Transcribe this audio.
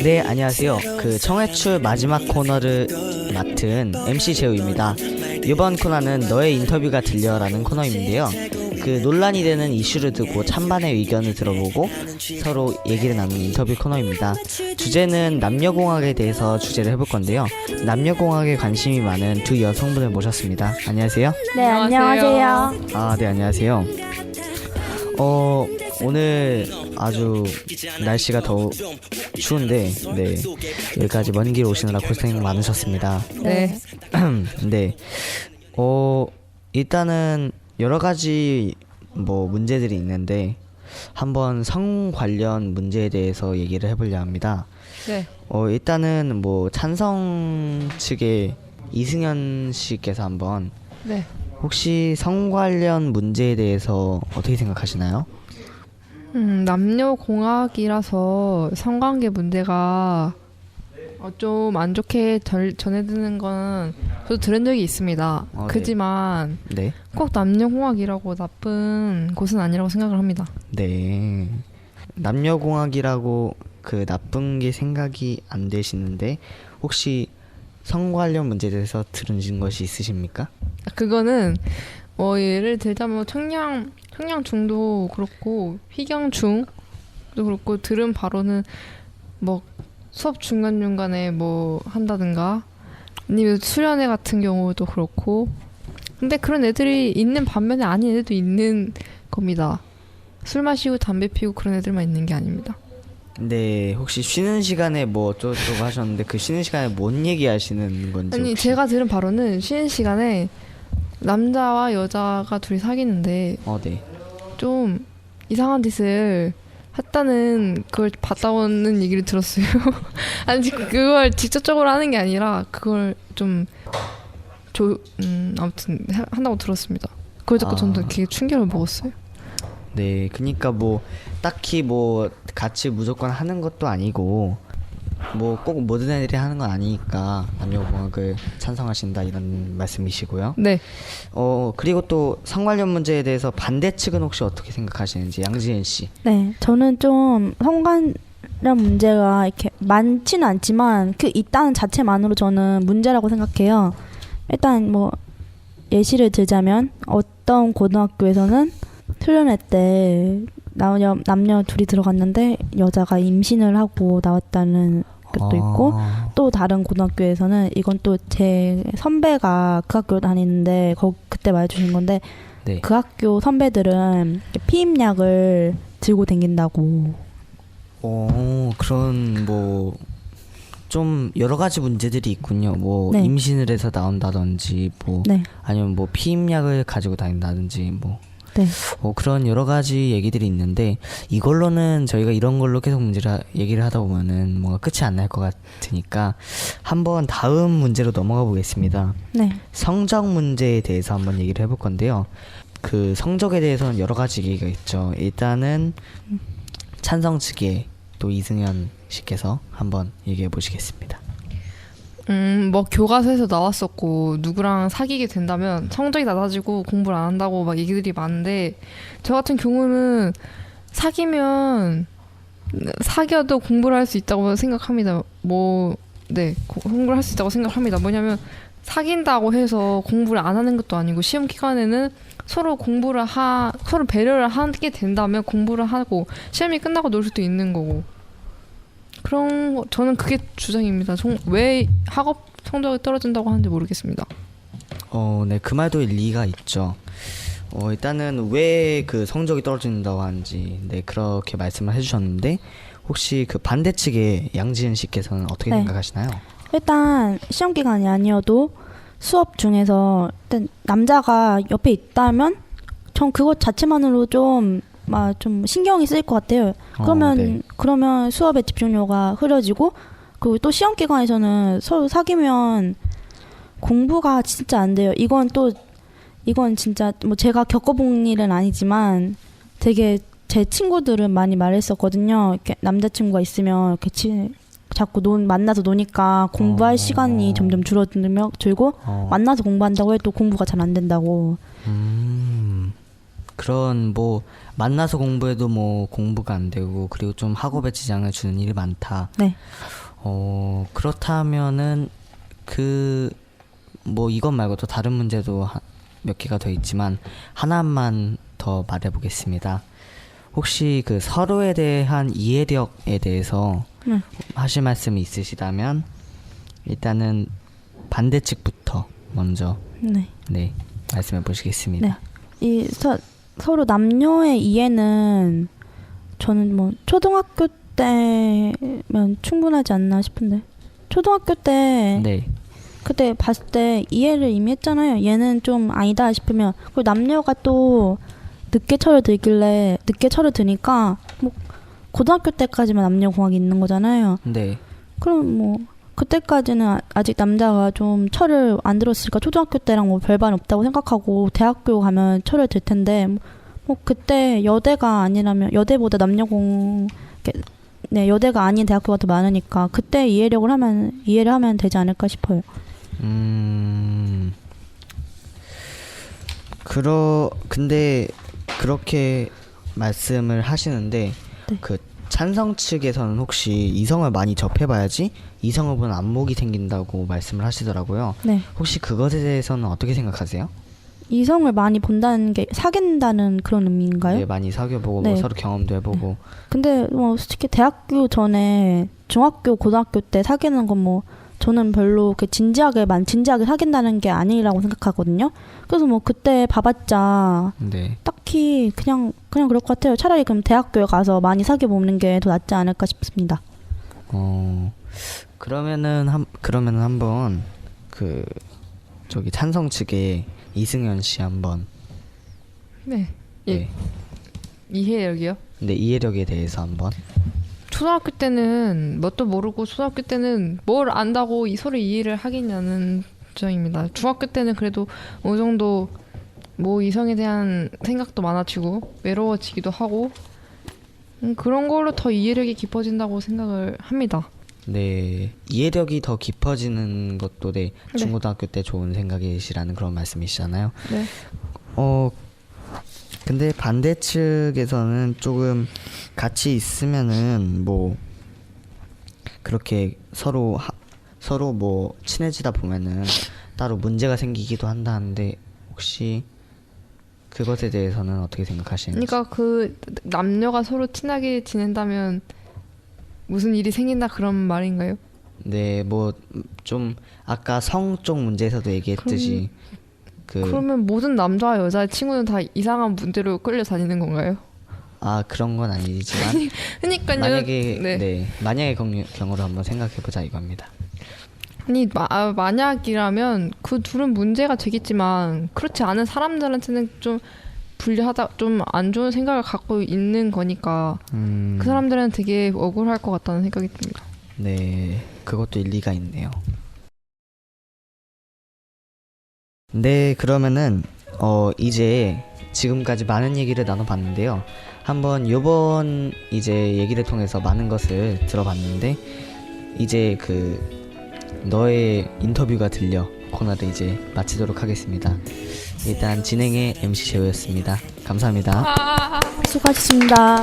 네, 안녕하세요. 그 청해출 마지막 코너를 맡은 MC 재우입니다. 이번 코너는 너의 인터뷰가 들려라는 코너인데요. 그 논란이 되는 이슈를 두고 찬반의 의견을 들어보고 서로 얘기를 나누는 인터뷰 코너입니다. 주제는 남녀공학에 대해서 주제를 해볼 건데요. 남녀공학에 관심이 많은 두 여성분을 모셨습니다. 안녕하세요. 네, 안녕하세요. 네, 안녕하세요. 오늘 아주 날씨가 더 추운데, 네, 여기까지 먼 길 오시느라 고생 많으셨습니다. 네. 네. 일단은 여러 가지 문제들이 있는데 한번 성 관련 문제에 대해서 얘기를 해보려 합니다. 네. 일단은 찬성 측의 이승현 씨께서 한번 네. 혹시 성 관련 문제에 대해서 어떻게 생각하시나요? 남녀공학이라서 성관계 문제가 좀 안 좋게 전해드는 건 저도 들은 적이 있습니다. 그지만 네. 꼭 남녀공학이라고 나쁜 곳은 아니라고 생각을 합니다. 네. 남녀공학이라고 그 나쁜 게 생각이 안 되시는데 혹시 성 관련 문제에 대해서 들으신 것이 있으십니까? 그거는 예를 들자면 청량중도 그렇고 희경중도 그렇고 들은 바로는 수업 중간중간에 한다든가 아니면 수련회 같은 경우도 그렇고 근데 그런 애들이 있는 반면에 아닌 애들도 있는 겁니다. 술 마시고 담배 피우고 그런 애들만 있는 게 아닙니다. 네, 혹시 쉬는 시간에 어쩌고 하셨는데 그 쉬는 시간에 뭔 얘기 하시는 건지 아니 혹시? 제가 들은 바로는 쉬는 시간에 남자와 여자가 둘이 사귀는데 네. 좀 이상한 짓을 했다는 그걸 봤다는 얘기를 들었어요. 아니 그걸 직접적으로 하는 게 아니라 그걸 좀 아무튼 한다고 들었습니다. 그걸 듣고 저는 되게 충격을 먹었어요. 네, 그러니까 딱히 같이 무조건 하는 것도 아니고 꼭 모든 애들이 하는 건 아니니까 남녀공학을 찬성하신다 이런 말씀이시고요. 네. 그리고 또 성 관련 문제에 대해서 반대 측은 혹시 어떻게 생각하시는지 양지은 씨. 네, 저는 좀 성관련 문제가 이렇게 많지는 않지만 그 있다는 자체만으로 저는 문제라고 생각해요. 일단 예시를 들자면 어떤 고등학교에서는 수련회 때 남녀 둘이 들어갔는데 여자가 임신을 하고 나왔다는 것도 있고 또 다른 고등학교에서는 이건 또 제 선배가 그 학교 다니는데 그때 말해주신 건데 네. 그 학교 선배들은 피임약을 들고 다닌다고. 그런 좀 여러 가지 문제들이 있군요. 네. 임신을 해서 나온다든지 네. 아니면 피임약을 가지고 다닌다든지 네. 그런 여러 가지 얘기들이 있는데 이걸로는 저희가 이런 걸로 계속 얘기를 하다 보면은 뭔가 끝이 안 날 것 같으니까 한번 다음 문제로 넘어가 보겠습니다. 네. 성적 문제에 대해서 한번 얘기를 해볼 건데요. 그 성적에 대해서는 여러 가지 얘기가 있죠. 일단은 찬성 측에 또 이승현 씨께서 한번 얘기해 보시겠습니다. 교과서에서 나왔었고 누구랑 사귀게 된다면 성적이 낮아지고 공부를 안 한다고 얘기들이 많은데 저 같은 경우는 사귀어도 공부를 할 수 있다고 생각합니다. 공부를 할 수 있다고 생각합니다. 뭐냐면 사귄다고 해서 공부를 안 하는 것도 아니고 시험 기간에는 서로 서로 배려를 하게 된다면 공부를 하고 시험이 끝나고 놀 수도 있는 거고 저는 그게 주장입니다. 왜 학업 성적이 떨어진다고 하는지 모르겠습니다. 네, 그 말도 일리가 있죠. 일단은 왜 그 성적이 떨어진다고 하는지 그렇게 말씀을 해주셨는데 혹시 그 반대 측의 양지은 씨께서는 어떻게 생각하시나요? 일단 시험 기간이 아니어도 수업 중에서 일단 남자가 옆에 있다면 전 그것 자체만으로 좀 신경이 쓰일 것 같아요. 그러면 수업의 집중력가 흐려지고 그리고 또 시험 기간에서는 서로 사귀면 공부가 진짜 안 돼요. 이건 진짜 제가 겪어본 일은 아니지만 되게 제 친구들은 많이 말했었거든요. 이렇게 남자친구가 있으면 이렇게 자꾸 만나서 노니까 공부할 시간이 점점 줄고 만나서 공부한다고 해도 공부가 잘 안 된다고. 그런 뭐 만나서 공부해도 뭐 공부가 안 되고 그리고 좀 학업에 지장을 주는 일이 많다. 네. 그렇다면은 그 뭐 이것 말고도 다른 문제도 몇 개가 더 있지만 하나만 더 말해보겠습니다. 혹시 그 서로에 대한 이해력에 대해서 하실 말씀이 있으시다면 일단은 반대측부터 먼저 네. 말씀해 보시겠습니다. 네. 서로 남녀의 이해는 저는 뭐 초등학교 때면 충분하지 않나 싶은데 초등학교 때 네. 그때 봤을 때 이해를 이미 했잖아요. 얘는 좀 아니다 싶으면 그리고 남녀가 또 늦게 철을 드니까 뭐 고등학교 때까지만 남녀공학이 있는 거잖아요. 네. 그럼 뭐 그때까지는 아직 남자가 좀 철을 안 들었으니까 초등학교 때랑 뭐 별반 없다고 생각하고 대학교 가면 철을 들 텐데 뭐 그때 여대가 아니라면 여대보다 여대가 아닌 대학교가 더 많으니까 그때 이해를 하면 되지 않을까 싶어요. 근데 그렇게 말씀을 하시는데 네. 그 찬성 측에서는 혹시 이성을 많이 접해봐야지 이성을 보는 안목이 생긴다고 말씀을 하시더라고요. 네. 혹시 그것에 대해서는 어떻게 생각하세요? 이성을 많이 본다는 게 사귄다는 그런 의미인가요? 네, 많이 사귀어보고 네. 뭐 서로 경험도 해보고. 근데 뭐 솔직히 대학교 전에 중학교, 고등학교 때 사귀는 건 뭐 저는 별로 진지하게 사귄다는 게 아니라고 생각하거든요. 그래서 뭐 그때 봐봤자 네. 딱히 그냥 그럴 것 같아요. 차라리 그럼 대학교에 가서 많이 사귀어 보는 게 더 낫지 않을까 싶습니다. 그러면은 한번 그 저기 찬성 측에 이승현 씨 한번. 네. 네. 이해력이요? 네, 이해력에 대해서 한번. 초등학교 때는 뭣도 모르고 초등학교 때는 뭘 안다고 서로 이해를 하겠냐는 주장입니다. 중학교 때는 그래도 어느 정도 뭐 이성에 대한 생각도 많아지고 외로워지기도 하고 그런 걸로 더 이해력이 깊어진다고 생각을 합니다. 네, 이해력이 더 깊어지는 것도 중고등학교 때 좋은 생각이시라는 그런 말씀이시잖아요. 네. 근데 반대 측에서는 조금 같이 있으면은 뭐 그렇게 서로 뭐 친해지다 보면은 따로 문제가 생기기도 한다는데 혹시 그것에 대해서는 어떻게 생각하시는지? 그러니까 그 남녀가 서로 친하게 지낸다면 무슨 일이 생긴다 그런 말인가요? 네, 뭐 좀 아까 성 쪽 문제에서도 얘기했듯이 그러면 모든 남자와 여자의 친구는 다 이상한 문제로 끌려 다니는 건가요? 그런 건 아니지만 그러니까요. 만약의 경우로 한번 생각해 보자 이겁니다. 아니 만약이라면 그 둘은 문제가 되겠지만 그렇지 않은 사람들한테는 좀 불리하다, 좀 안 좋은 생각을 갖고 있는 거니까 그 사람들은 되게 억울할 것 같다는 생각이 듭니다. 네, 그것도 일리가 있네요. 네, 그러면은 이제 지금까지 많은 얘기를 나눠봤는데요. 한번 요번 이제 얘기를 통해서 많은 것을 들어봤는데 이제 너의 인터뷰가 들려 코너를 이제 마치도록 하겠습니다. 일단 진행의 MC 제우였습니다. 감사합니다. 수고하셨습니다.